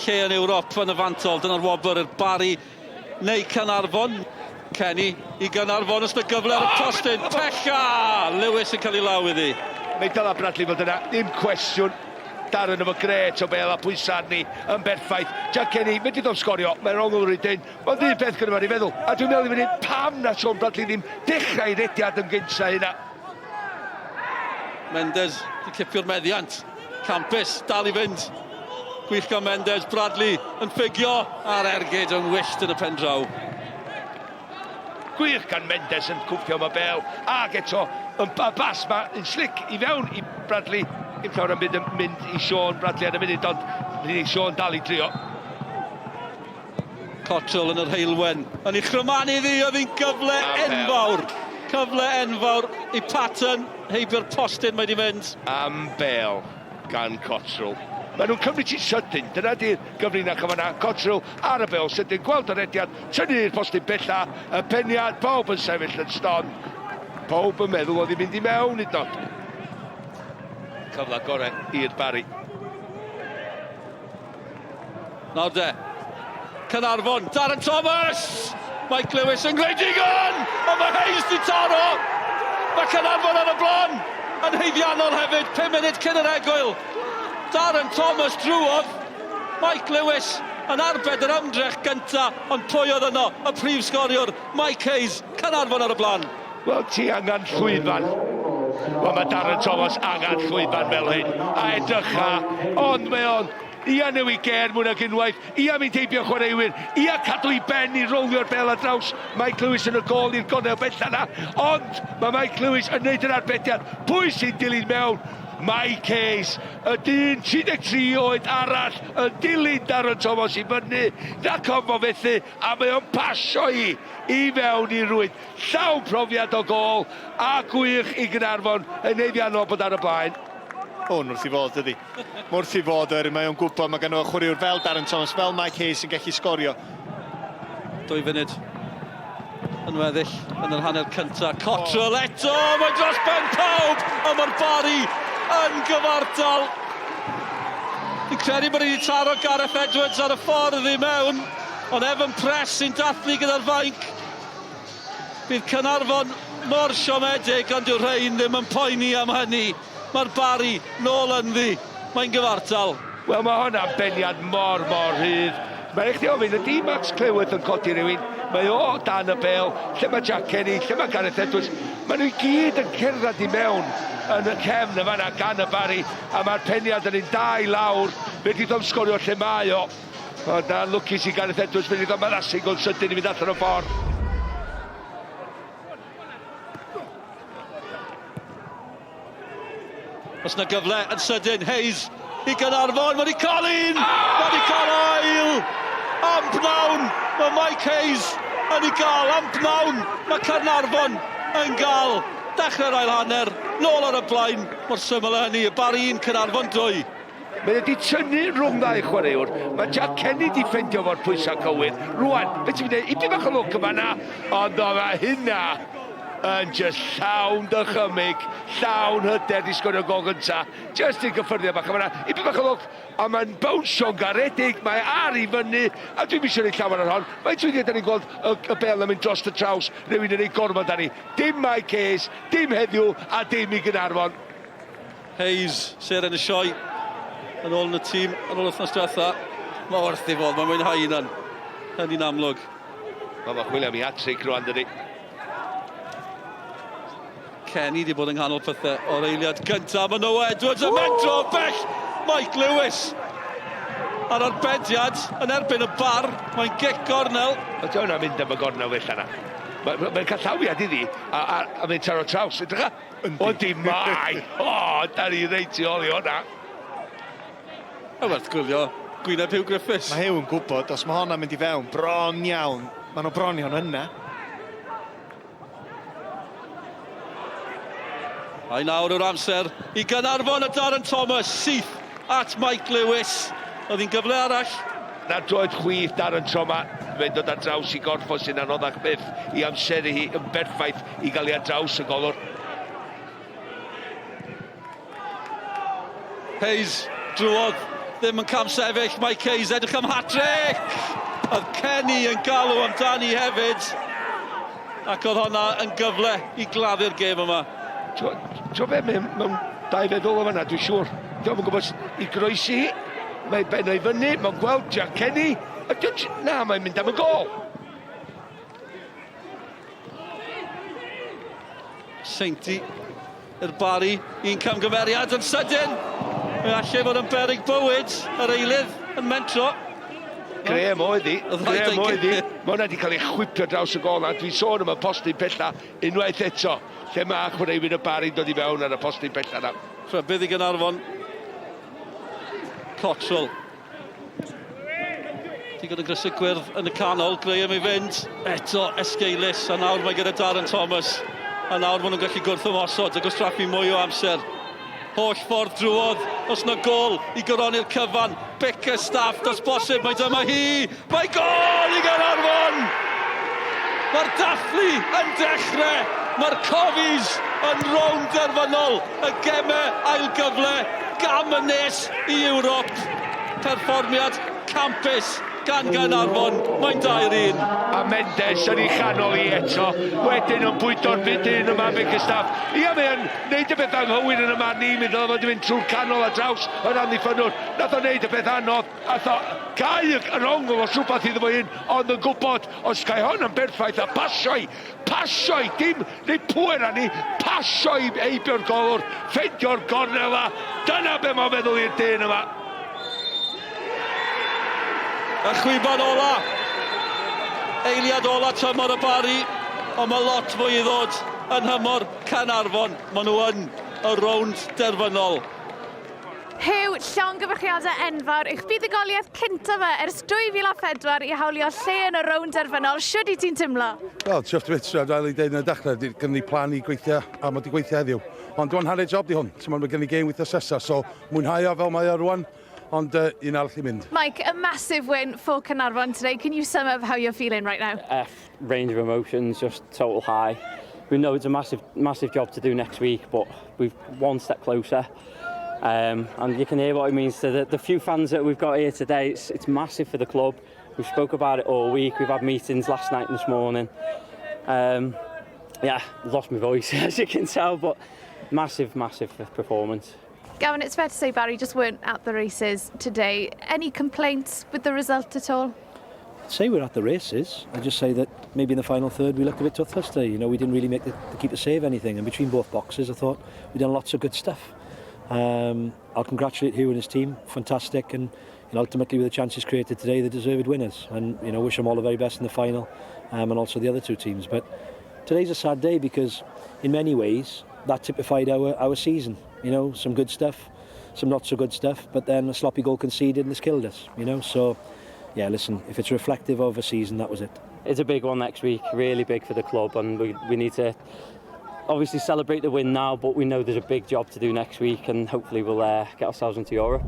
lle yn Ewrop yn y fantol. Dyna'r wobr yr Barri neu Caernarfon. Kenny i Caernarfon os y gyfle ar y postyn. Pecha! Lewis yn cael ei law iddi. Mae dala Bradley fod yna, ddim cwestiwn. Darren efo gret o bel a pwysa arni yn berffaith. Jack Kenny, mynd i ddod sgorio, mae'n rong o'r rydyn. Mae'n ddi beth gyda i feddwl. A dwi'n meddwl i fynd pam na Sean Bradley ddim dechrau rediad yn gynta hynna. Mendes di cipio'r meddiant. Campus dal i fynd. Gwych gan Mendes, Bradley yn ffigio a'r ergyd yn wyllt yn y pen draw. Gwych gan Mendes yn cwffio ma bel. Ac eto, yn bas ma yn slic i fewn i Bradley. Dim llawer yn mynd i Sean Bradley ar y munud, ond mynd i Sean dal i drio. Cottrell yn yr heilwen. Yn ei chrymanu ddi, oedd hi'n gyfle enfawr. Cyfle enfawr i Patton, heibio'r postyn mae di mynd. Am bel gan Cottrell. Maen nhw'n cymryd i sydyn, dyna di'r gyfrinach yma. Cottrell ar y bel, sydyn, gweld yr ediad, tynnu'r postyn bella, y peniad, pawb yn sefyll yn ston. Pawb yn meddwl oedd hi'n mynd i mewn i dod. Cyfle gorau i'r Barri. Nawr de, Caernarfon, Darren Thomas! Mike Lewis yn gwneud digon! Ond mae Hayes di taro! Mae Caernarfon ar y blon! Yn heiddiannol hefyd, 5 munud cyn yr egwyl. Darren Thomas drwodd. Mike Lewis yn arbed yr ymdrech gynta, ond pwy oedd yno? Y prif sgoriwr, Mike Hayes, Caernarfon ar y blon. Wel, ti angen llwyfan. Wel, mae Darren Thomas angen llwyfan fel hyn. A edrycha, ond mae o'n ia newid ger mwyn ag unwaith, ia mynd heibio chwaraewyr, ia cadw i ben i rowlio'r bel ar draws. Mike Lewis yn y gol i'r gonel bella na, ond mae Mike Lewis yn neud yr arbediad. Pwy sy'n dilyn mewn? Mike Hayes, y dyn 33 oed arall, yn dilyn Darren Thomas i fyny, nac o'n fethu, a mae o'n pasio i fewn i rwyd. Llawn profiad o gol, a gwych i Caernarfon, yn neiddiannol bod ar y blaen. Hwn wrth i fod ydi. Wrth i fod, mae o'n gwybod, mae gan o chwaraewr fel Darren Thomas, fel Mike Hayes yn gallu sgorio. 2 funud yn weddill yn yr hanner cyntaf. Cottrell eto, mae dros ben pawb, a mae'r Barri yn gyfartal. Fi'n credu bod wedi taro Gareth Edwards ar y ffordd i mewn, ond Evan Press sy'n dathlu gyda'r fainc. Bydd Caernarfon mor siomedig, ond yw'r rhain ddim yn poeni am hynny. Mae'r Barri nôl ynddi, mae'n gyfartal. Wel, mae hwnna'n beniad mor rhydd. Mae'n eich di ofyn, ydi Max Clywyd yn codi rhywun? Mae o dan y bel, lle mae Jack Kenny, lle mae Gareth Edwards. Mae nhw i gyd yn cerdded i mewn yn y cefn yma na gan y Barri, a mae'r peniad yn un da i lawr. Fe di ddom sgorio lle mae o. Ond na lwcus i Gareth Edwards, fe di ddom addasu gol sydyn i fynd allan o ffordd. Os na gyfle yn sydyn, Hayes i Caernarfon, mae di cael un! Mae di cael ail! Am bnawn, mae Mike Hayes yn ei gael, am bnawn, mae Caernarfon yn gael. Dechrau'r ail hanner, nôl ar y blaen, mor syml hynny, y Barri 1, Caernarfon 2. Mae wedi tynnu rhwng ddau chwaraewr. Mae Jack Kenny di ffeindio fo'r pwysau cywir. Rwan, beth ti'n mynd, ipyn bach o lwc yma na, ond o mae hynna yn just llawn dychymig, llawn hyder di sgorio gol gynta. Just i gyffyrddio bach yma na, ipyn bach o lwc, a mae'n bownsio'n garedig, mae ar i fyny, a dwi'n mysio ni llawer ar hon. Mae'n dwi'n dweud, da ni'n gweld y bel yn mynd dros y traws, rhywun yn ei gorfod ar ni. Dim Mike Hayes, dim heddiw, a dim i Caernarfon. Hayes, ser yn y sioe, yn ôl yn y tîm, yn ôl wythnos diwetha. Mae wrth i fod, mae'n mwynhau hynna'n hynny'n amlwg. Mae chwilio am i hat-trick rwan dydi. Kenny di bod yng nghanol pethau o'r eiliad gyntaf. Mae Noah Edwards yn mentro bell. Mike Lewis ar arbediad yn erbyn y bar. Mae'n gic gornel. Ydy hwnna'n mynd am y gornel fel yna. Mae'n cael llawiad iddi a mynd taro traws. Ydych chi? O di mai. O, da ni reit i ôl i hwnna. A werth gwylio Gwyneb Hugh Griffiths. Mae Hugh yn gwybod, os mae hwnna'n mynd i fewn, bron iawn. Mae nhw bronion yna. A nawr yw'r amser i Caernarfon a Darren Thomas, syth at Mike Lewis. Oedd hi'n gyfle arall. Na droed chwith Darren Thomas, fe'n dod ar draws i gorffos sy'n anoddach byth i amseru hi yn berffaith i gael ei ar draws y golwr. Hayes drwodd ddim yn cam sefyll, mae Ceys edrych am hat-trick! Oedd Kenny yn galw amdani hefyd. Ac oedd honna yn gyfle i gladdu'r gêm yma. Tro be, mewn 2 feddwl o fanna, dwi'n siŵr. Dwi'n gwybod i groesi, mae ben o'i fyny, mae'n gweld Jack Kenny, a na, mae'n mynd am y gol. Seinti i'r Barri, un camgymeriad yn sydyn. Mae allai fod yn beryg bywyd, yr eilydd yn mentro. Graham oedd hi. Mae hwnna wedi cael ei chwipio draws y gol, a dwi'n sôn am y postyn pella unwaith eto, lle mae chwaraewyr y Barri'n dod i fewn ar y postyn pella na. Rhybydd i Caernarfon. Cottrell. Digon yn grysig gwyrdd yn y canol, Graham i fynd. Eto esgeilus, a nawr mae gyda Darren Thomas. A nawr maen nhw'n gallu gwrthymosod a gwastraffu mwy o amser. Holl ffordd drwodd, os na gol i gyroni'r cyfan. Bic y staff, dos bosib, mae dyma hi. Mae gol i Caernarfon! Mae'r dathlu yn dechrau. Mae'r cofis yn rownd derfynol. Y gemau ail gyfle, gam y nes i Ewrop. Perfformiad campus gan Caernarfon, mae'n 2-1. A Mendes yn ei chanol i eto, wedyn yn bwydo'r bydyn yma Bic y staff. Ia, mae'n neud y beth anghywir yn y man ni, mynd oedd yn mynd trwy'r canol a draws yr amddiffynwr. Nath o neud y beth anodd, a tho, gau yr ongl o rhywbeth iddo fo hyn, ond yn gwybod, os cael hon yn berffaith a pasioi, dim neu pwyr a ni, pasioi eibio'r golwr, ffeindio'r gornel a, dyna be mae'n feddwl i'r dyn yma. Y chwiban ola, eiliad ola tymor y Barri, ond mae lot fwy i ddod yn hymor Caernarfon. Maen nhw yn y rownd derfynol. Hyw, llongyfarchiadau enfawr, i'ch buddugoliaeth cyntaf fe ers 2004 i hawlio lle yn y rownd derfynol. Shwd i ti'n tymlo? Wel, Uchafbwyntiau, fel i ddeud yn y dechrau, gen i plan i gweithio, a mae di gweithio heddiw. Ond dwi'n hanner job di hwn, mae gen i game with assessor, so mwynhau o fel mae o rwan. Ond un arall i mynd. Mike, a massive win for Caernarfon today. Can you sum up how you're feeling right now? Range of emotions, just total high. We know it's a massive job to do next week, but we've one step closer. And you can hear what it means to the few fans that we've got here today. It's massive for the club. We've spoke about it all week. We've had meetings last night and this morning. Yeah, lost my voice, as you can tell, but massive performance. Gavin, it's fair to say Barry just weren't at the races today. Any complaints with the result at all? I'd say we're at the races. I'd just say that maybe in the final third we looked a bit toothless today. You know, we didn't really make the keeper save anything, and between both boxes I thought we'd done lots of good stuff. I'll congratulate Hugh and his team, fantastic, and ultimately with the chances created today, the deserved winners, and wish them all the very best in the final, and also the other two teams. But today's a sad day because in many ways that typified our season. Some good stuff, some not so good stuff, but then a sloppy goal conceded and it's killed us, So, yeah, listen, if it's reflective of a season, that was it. It's a big one next week, really big for the club, and we need to obviously celebrate the win now, but we know there's a big job to do next week, and hopefully we'll get ourselves into Europe.